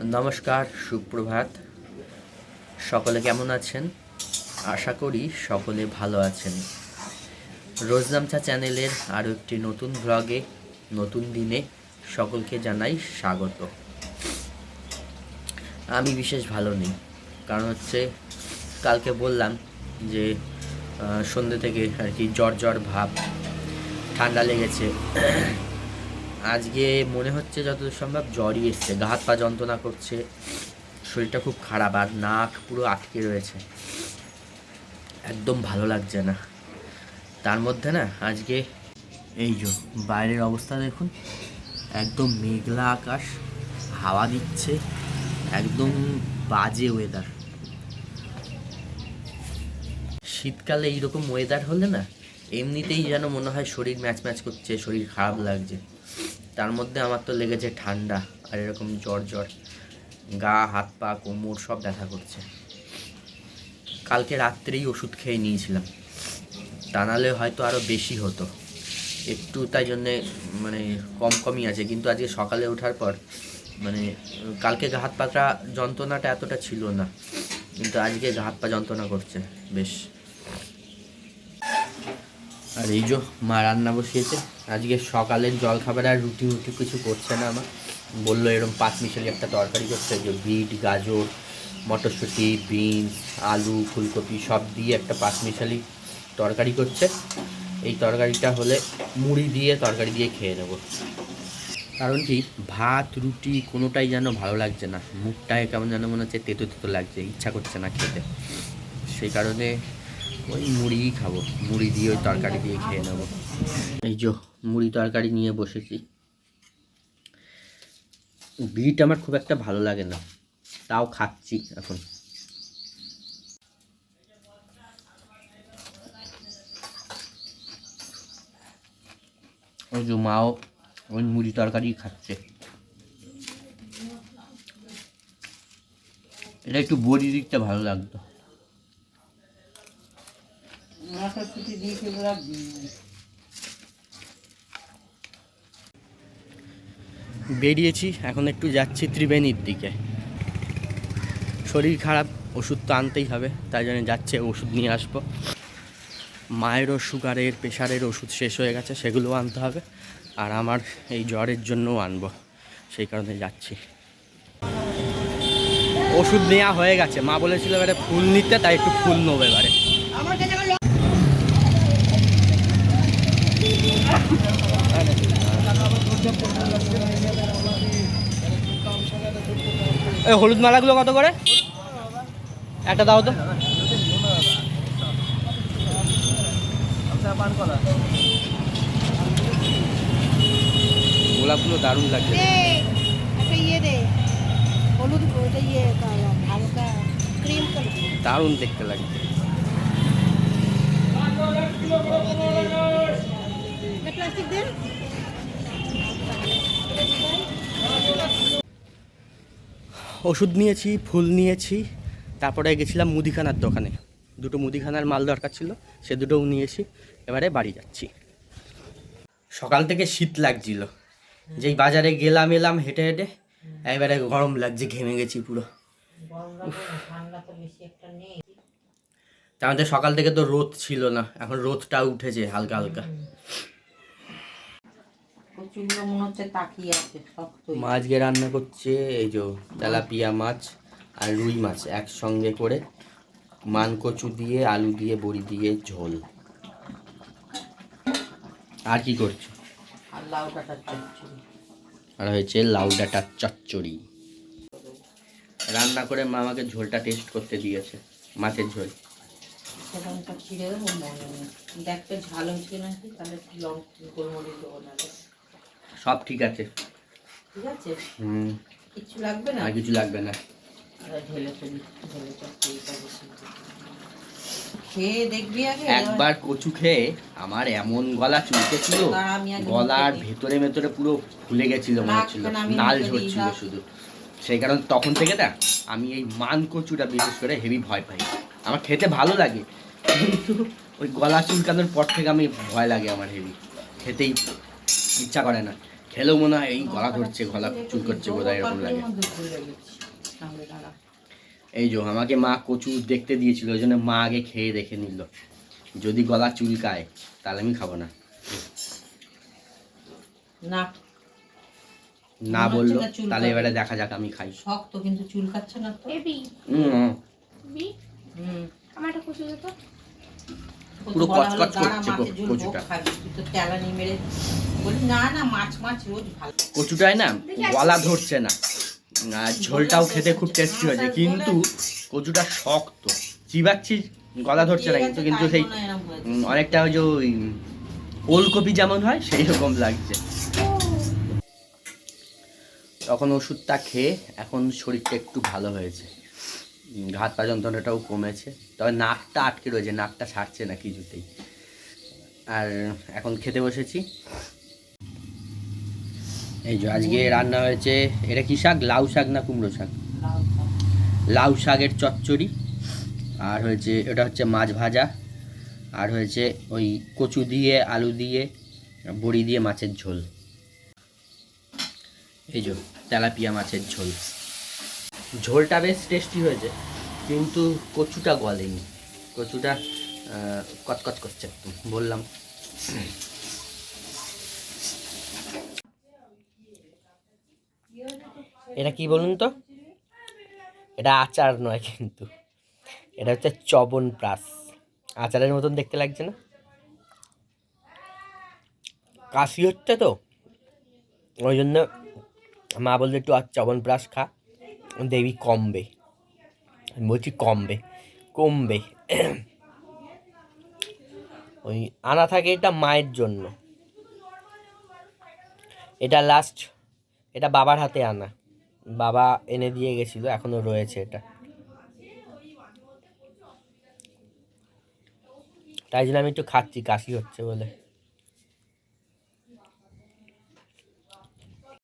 নমস্কার, সুপ্রভাত। সকলে কেমন আছেন? আশা করি সকলে ভালো আছেন। রোজনামচা চ্যানেলের আরও একটি নতুন ব্লগে, নতুন দিনে সকলকে জানাই স্বাগত। আমি বিশেষ ভালো নেই, কারণ হচ্ছে কালকে বললাম যে সন্ধ্যে থেকে আর কি জ্বর ভাব, ঠান্ডা লেগেছে। আজকে মনে হচ্ছে যতদূর সম্ভব জ্বরই এসছে, গা হাত পা যন্ত্রণা করছে, শরীরটা খুব খারাপ, আর নাক পুরো আটকে রয়েছে, একদম ভালো লাগছে না। তার মধ্যে না আজকে এই যে বাইরের অবস্থা দেখুন, একদম মেঘলা আকাশ, হাওয়া দিচ্ছে, একদম বাজে ওয়েদার। শীতকালে এইরকম ওয়েদার হলে না এমনিতেই যেন মনে হয় শরীর ম্যাচ করছে, শরীর খারাপ লাগছে। তার মধ্যে আমার তো লেগেছে ঠান্ডা, আর এরকম জ্বর, গা হাত পা কোমর সব ব্যথা করছে। কালকে রাত্রেই ওষুধ খেয়ে নিয়েছিলাম, তা নাহলে হয়তো আরও বেশি হতো। একটু তাই জন্যে মানে কমই আছে, কিন্তু আজকে সকালে ওঠার পর মানে কালকে গা হাত পাটা যন্ত্রণাটা এতটা ছিল না, কিন্তু আজকে গা হাত পা যন্ত্রণা করছে বেশ। আর এই যে মা রান্না বসিয়েছে, আজকে সকালের জলখাবার আর রুটি কিছু করছে না। আমার বললো এরকম পাঁচমিশালি একটা তরকারি করছে, যে বিট, গাজর, মটরশুঁটি, বিনস, আলু, ফুলকপি সব দিয়ে একটা পাঁচমিশালি তরকারি করছে। এই তরকারিটা হলে মুড়ি দিয়ে তরকারি দিয়ে খেয়ে নেব। কারণ কি ভাত রুটি কোনোটাই যেন ভালো লাগছে না, মুখটায় কেমন যেন মনে হচ্ছে তেতো লাগছে, ইচ্ছা করছে না খেতে। সেই কারণে ওই মুড়িই খাবো, মুড়ি দিয়ে ওই তরকারি দিয়ে খেয়ে নেবো। এই যে মুড়ি তরকারি নিয়ে বসেছি। বিট আমার খুব একটা ভালো লাগে না, তাও খাচ্ছি এখন। ওই যে মাও ওই মুড়ি তরকারি খাচ্ছে। এটা একটু বড়ি দিতে ভালো লাগতো। বেরিয়েছি, এখন একটু যাচ্ছি ত্রিবেণীর দিকে। শরীর খারাপ, ওষুধ তো আনতেই হবে, তাই জন্য যাচ্ছে, ওষুধ নিয়ে আসবো। মায়েরও সুগারের প্রেশারের ওষুধ শেষ হয়ে গেছে, সেগুলোও আনতে হবে। আর আমার এই জ্বরের জন্যও আনবো, সেই কারণে যাচ্ছি। ওষুধ নেওয়া হয়ে গেছে, মা বলেছিল এবারে ফুল নিতে, তাই একটু ফুল নেবো এবারে। এই হলুদ মালাগুলো কত করে একটা দাও তো? গোলাপগুলো দারুণ লাগছে। দারুণ দেখতে লাগছে। ওষুধ নিয়েছি, ফুল নিয়েছি, তারপরে গেছিলাম মুদিখানার দোকানে, দুটো মুদিখানার মাল দরকার ছিল, সে দুটোও নিয়েছি। এবারে বাড়ি যাচ্ছি। সকাল থেকে শীত লাগছিল, যেই বাজারে এলাম হেঁটে এবারে গরম লাগছে, ঘেমে গেছি পুরো। তার মধ্যে সকাল থেকে তো রোদ ছিল না, এখন রোদটা উঠেছে হালকা হালকা। মাছকে রান্না করছে এই যে তেলাপিয়া মাছ আর রুই মাছ একসঙ্গে করে, মানকচু দিয়ে আলু দিয়ে বড়ি দিয়ে ঝোল। আর কি করছো? আর হয়েছে লাউ ডাঁটার চচ্চড়ি। রান্না করে মা আমাকে ঝোলটা টেস্ট করতে দিয়েছে, মাছের ঝোল। সব ঠিক আছে, কিছু লাগবে না, আর কিছু লাগবে না। একবার কচু খেয়ে আমার এমন গলা চুলকেছিল, গলার ভেতরে পুরো ফুলে গেছিল, মনে হচ্ছিল নাল ঝরছিল শুধু। সেই কারণে তখন থেকে না আমি এই মান কচুটা বিশেষ করে হেভি ভয় পাই। আমার খেতে ভালো লাগে, কিন্তু ওই গলা চুলকানোর পর থেকে আমি ভয় লাগে, আমার হেভি খেতেই ইচ্ছা করে না। খেলেও মনে হয় এই গলা ধরছে, গলা চুল করছে, বোধহয় এরকম লাগে। এই যে আমাকে মা কচু দেখতে দিয়েছিল, ওই জন্য মা আগে খেয়ে দেখে নিল, যদি গলা চুলকায় তাহলে আমি খাবো না। না না বললো, তাহলে এবারে দেখা যাক আমি খাই। শক্ত কিন্তু চুলকাচ্ছে না তো। আমারটা কচু দে তো। পুরো কচকচ করছে কচুটা। না না মাছ মাছ রোজ ভালো। কচুটায় না গলা ধরছে না, আর ঝোলটাও খেতে খুব টেস্টি হয়েছে, কিন্তু কচুটা শক্ত, চিবাচ্ছি গলা ধরছে না, কিন্তু কিন্তু সেই অনেকটা ওই যে ওই ওলকপি যেমন হয় সেই রকম লাগছে। তখন ওষুধটা খেয়ে এখন শরীরটা একটু ভালো হয়েছে, ঘাত পা যন্ত্রণাটাও কমেছে, তবে নাকটা আটকে রয়েছে, নাকটা ছাড়ছে না কিছুতেই। আর এখন খেতে বসেছি। এই যে আজকে রান্না হয়েছে, এটা কি শাক, লাউ শাক না কুমড়ো শাক? লাউ শাকের চচ্চড়ি, আর হয়েছে এটা হচ্ছে মাছ ভাজা, আর হয়েছে ওই কচু দিয়ে আলু দিয়ে বড়ি দিয়ে মাছের ঝোল। এই যে তেলাপিয়া মাছের ঝোল, ঝোলটা বেশ টেস্টি হয়েছে, কিন্তু কচুটা গলেনি, কচুটা কচকচ করছে একদম, বললাম। এটা কি বলুন তো, এটা আচার নয় কিন্তু, এটা হচ্ছে চবনপ্রাশ, আচারের মতন দেখতে লাগছে না? কাশি হচ্ছে তো, ওই জন্য মা বললো একটু আর চবনপ্রাশ খা, দেখবি কমবে। আমি বলছি কমবে, কমবে। ওই আনা থাকে এটা মায়ের জন্য, এটা লাস্ট, এটা বাবার হাতে আনা, বাবা এনে দিয়ে গেছিলো, এখনো রয়েছে এটা, তাই জন্য আমি একটু খাচ্ছি, কাশি হচ্ছে বলে।